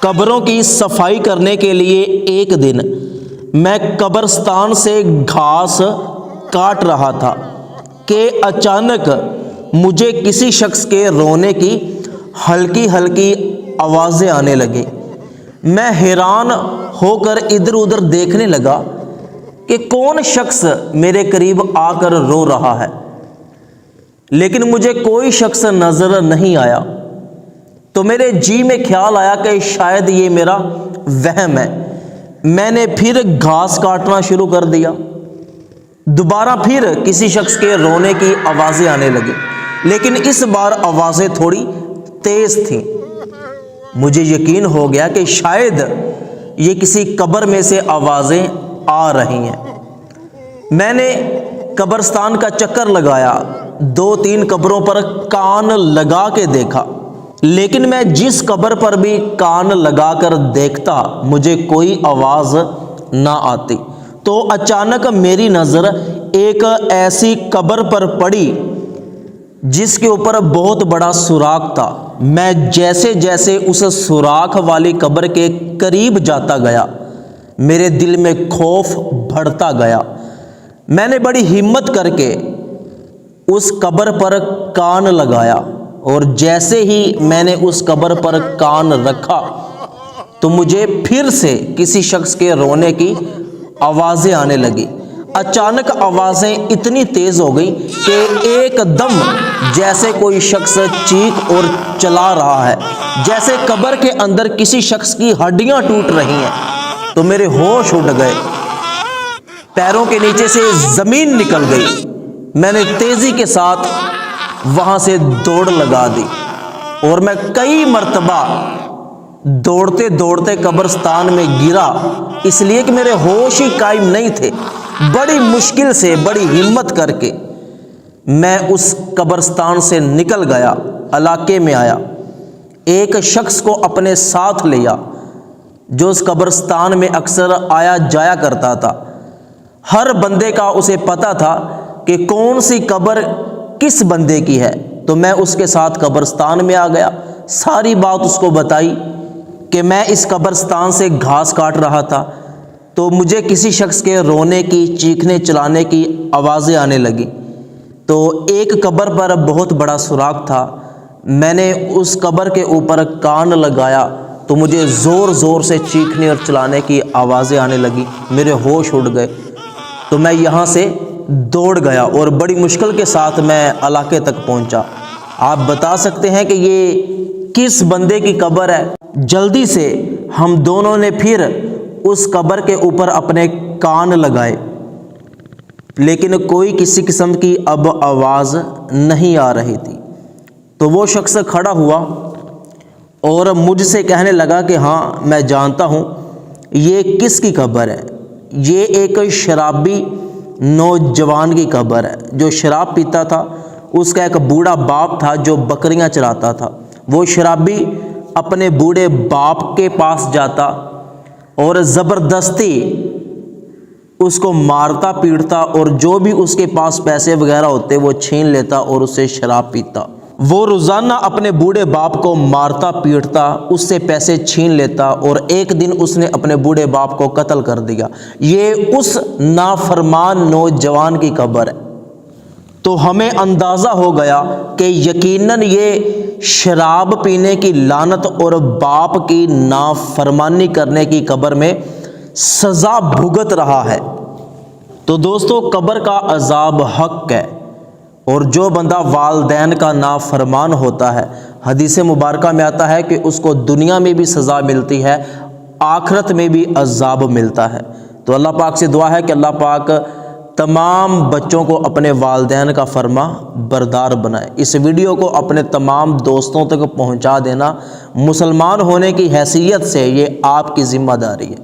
قبروں کی صفائی کرنے کے لیے ایک دن میں قبرستان سے گھاس کاٹ رہا تھا کہ اچانک مجھے کسی شخص کے رونے کی ہلکی ہلکی آوازیں آنے لگیں۔ میں حیران ہو کر ادھر ادھر دیکھنے لگا کہ کون شخص میرے قریب آ کر رو رہا ہے، لیکن مجھے کوئی شخص نظر نہیں آیا۔ تو میرے جی میں خیال آیا کہ شاید یہ میرا وہم ہے۔ میں نے پھر گھاس کاٹنا شروع کر دیا۔ دوبارہ پھر کسی شخص کے رونے کی آوازیں آنے لگیں، لیکن اس بار آوازیں تھوڑی تیز تھیں۔ مجھے یقین ہو گیا کہ شاید یہ کسی قبر میں سے آوازیں آ رہی ہیں۔ میں نے قبرستان کا چکر لگایا، 2-3 قبروں پر کان لگا کے دیکھا، لیکن میں جس قبر پر بھی کان لگا کر دیکھتا مجھے کوئی آواز نہ آتی۔ تو اچانک میری نظر ایک ایسی قبر پر پڑی جس کے اوپر بہت بڑا سوراخ تھا۔ میں جیسے جیسے اس سوراخ والی قبر کے قریب جاتا گیا میرے دل میں خوف بڑھتا گیا۔ میں نے بڑی ہمت کر کے اس قبر پر کان لگایا، اور جیسے ہی میں نے اس قبر پر کان رکھا تو مجھے پھر سے کسی شخص کے رونے کی آوازیں آنے لگی۔ اچانک آوازیں اتنی تیز ہو گئی کہ ایک دم جیسے کوئی شخص چیخ اور چلا رہا ہے، جیسے قبر کے اندر کسی شخص کی ہڈیاں ٹوٹ رہی ہیں۔ تو میرے ہوش اڑ گئے، پیروں کے نیچے سے زمین نکل گئی۔ میں نے تیزی کے ساتھ وہاں سے دوڑ لگا دی، اور میں کئی مرتبہ دوڑتے دوڑتے قبرستان میں گرا، اس لیے کہ میرے ہوش ہی قائم نہیں تھے۔ بڑی مشکل سے، بڑی ہمت کر کے میں اس قبرستان سے نکل گیا، علاقے میں آیا، ایک شخص کو اپنے ساتھ لیا جو اس قبرستان میں اکثر آیا جایا کرتا تھا۔ ہر بندے کا اسے پتہ تھا کہ کون سی قبر کس بندے کی ہے۔ تو میں اس کے ساتھ قبرستان میں آ گیا، ساری بات اس کو بتائی کہ میں اس قبرستان سے گھاس کاٹ رہا تھا تو مجھے کسی شخص کے رونے کی، چیخنے چلانے کی آوازیں آنے لگی۔ تو ایک قبر پر بہت بڑا سوراخ تھا، میں نے اس قبر کے اوپر کان لگایا تو مجھے زور زور سے چیخنے اور چلانے کی آوازیں آنے لگی، میرے ہوش اڑ گئے۔ تو میں یہاں سے دوڑ گیا اور بڑی مشکل کے ساتھ میں علاقے تک پہنچا۔ آپ بتا سکتے ہیں کہ یہ کس بندے کی قبر ہے؟ جلدی سے ہم دونوں نے پھر اس قبر کے اوپر اپنے کان لگائے، لیکن کوئی کسی قسم کی اب آواز نہیں آ رہی تھی۔ تو وہ شخص کھڑا ہوا اور مجھ سے کہنے لگا کہ ہاں میں جانتا ہوں یہ کس کی قبر ہے۔ یہ ایک شرابی نوجوان کی قبر ہے جو شراب پیتا تھا۔ اس کا ایک بوڑھا باپ تھا جو بکریاں چراتا تھا۔ وہ شرابی اپنے بوڑھے باپ کے پاس جاتا اور زبردستی اس کو مارتا پیٹتا، اور جو بھی اس کے پاس پیسے وغیرہ ہوتے وہ چھین لیتا اور اس سے شراب پیتا۔ وہ روزانہ اپنے بوڑھے باپ کو مارتا پیٹتا، اس سے پیسے چھین لیتا، اور ایک دن اس نے اپنے بوڑھے باپ کو قتل کر دیا۔ یہ اس نافرمان نوجوان کی قبر ہے۔ تو ہمیں اندازہ ہو گیا کہ یقیناً یہ شراب پینے کی لعنت اور باپ کی نافرمانی کرنے کی قبر میں سزا بھگت رہا ہے۔ تو دوستو، قبر کا عذاب حق ہے، اور جو بندہ والدین کا نافرمان ہوتا ہے، حدیث مبارکہ میں آتا ہے کہ اس کو دنیا میں بھی سزا ملتی ہے، آخرت میں بھی عذاب ملتا ہے۔ تو اللہ پاک سے دعا ہے کہ اللہ پاک تمام بچوں کو اپنے والدین کا فرما بردار بنائے۔ اس ویڈیو کو اپنے تمام دوستوں تک پہنچا دینا مسلمان ہونے کی حیثیت سے یہ آپ کی ذمہ داری ہے۔